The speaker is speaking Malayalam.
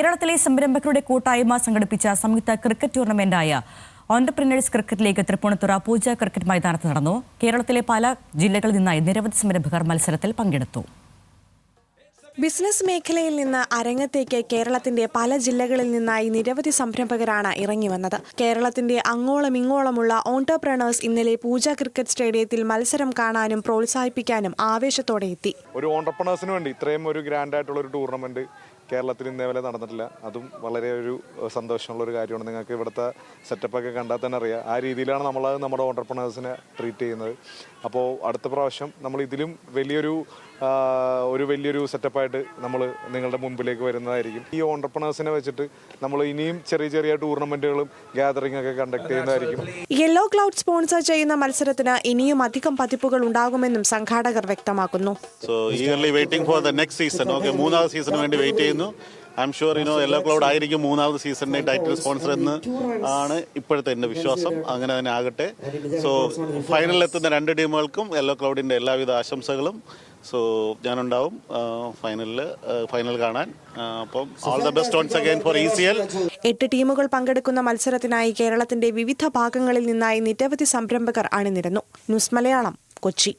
കേരളത്തിലെ സംരംഭകരുടെ കൂട്ടായ്മ സംഘടിപ്പിച്ച സംയുക്ത ക്രിക്കറ്റ് ടൂർണമെന്റായ ഓന്റർപ്രനേഴ്സ് ക്രിക്കറ്റ് ലീഗ് തൃപ്പൂണിത്തുറ പൂജ ക്രിക്കറ്റ് മൈതാനത്ത് നടന്നു. കേരളത്തിലെ പല ജില്ലകളിൽ നിന്നായി നിരവധി സംരംഭകർ മത്സരത്തിൽ പങ്കെടുത്തു. ബിസിനസ് മേഖലയിൽ നിന്ന് അരങ്ങത്തേക്ക് കേരളത്തിന്റെ പല ജില്ലകളിൽ നിന്നായി നിരവധി സംരംഭകരാണ് ഇറങ്ങി വന്നത്. കേരളത്തിന്റെ അങ്ങോളം ഇങ്ങോളമുള്ള ഓന്റർപ്രണേഴ്സ് ഇന്നലെ പൂജ ക്രിക്കറ്റ് സ്റ്റേഡിയത്തിൽ മത്സരം കാണാനും പ്രോത്സാഹിപ്പിക്കാനും ആവേശത്തോടെ എത്തി. ഒരു ഓന്റർപ്രണേഴ്സിന് വേണ്ടി ഇത്രയും ഒരു ഗ്രാൻഡ് ആയിട്ടുള്ള ഒരു ടൂർണമെന്റ് കേരളത്തിൽ ഇന്നേവരെ നടന്നിട്ടില്ല. അതും വളരെ ഒരു സന്തോഷമുള്ള ഒരു കാര്യമാണ്. നിങ്ങൾക്ക് ഇവിടുത്തെ സെറ്റപ്പൊക്കെ കണ്ടാൽ തന്നെ അറിയാം. ആ രീതിയിലാണ് നമ്മൾ നമ്മുടെ ഓന്റർപ്രണേഴ്സിനെ ട്രീറ്റ് ചെയ്യുന്നത്. അപ്പോൾ അടുത്ത പ്രാവശ്യം നമ്മൾ ഇതിലും വലിയൊരു സെറ്റപ്പായിട്ട് നമ്മൾ നിങ്ങളുടെ മുമ്പിലേക്ക് വരുന്നതായിരിക്കും. ഈ ഓന്റർപ്രണേഴ്സിനെ വെച്ചിട്ട് നമ്മൾ ഇനിയും ചെറിയ ചെറിയ ടൂർണമെന്റുകളും ഗ്യാതറിംഗ് ഒക്കെ കണ്ടക്ട് ചെയ്യുന്നതായിരിക്കും. യെല്ലോ ക്ലൗഡ് സ്പോൺസർ ചെയ്യുന്ന മത്സരത്തിന് ഇനിയും അധികം പതിപ്പുകൾ ഉണ്ടാകുമെന്നും സംഘാടകർ വ്യക്തമാക്കുന്നു. മൂന്നാമത് സീസണിന് വേണ്ടി വെയിറ്റ് ചെയ്യുന്നു. I am sure yellow cloud ആയിരിക്കും മൂന്നാമത് സീസണിന്റെ ടൈറ്റിൽ സ്പോൺസർ എന്ന് ആണ് ഇപ്പോഴത്തെ എൻ്റെ വിശ്വാസം. അങ്ങനെ തന്നെ ആകട്ടെ. സോ ഫൈനലിൽ എത്തുന്ന രണ്ട് ടീമുകൾക്കും യെല്ലോ ക്ലൗഡിന്റെ എല്ലാവിധ ആശംസകളും. സോ ഞാനുണ്ടാവും ഫൈനൽ കാണാൻ. അപ്പം all the best once again for ECL. 8 ടീമുകൾ പങ്കെടുക്കുന്ന മത്സരത്തിനായി കേരളത്തിന്റെ വിവിധ ഭാഗങ്ങളിൽ നിന്നായി നിരവധി സംരംഭകർ അണിനിരന്നു. ന്യൂസ് മലയാളം, കൊച്ചി.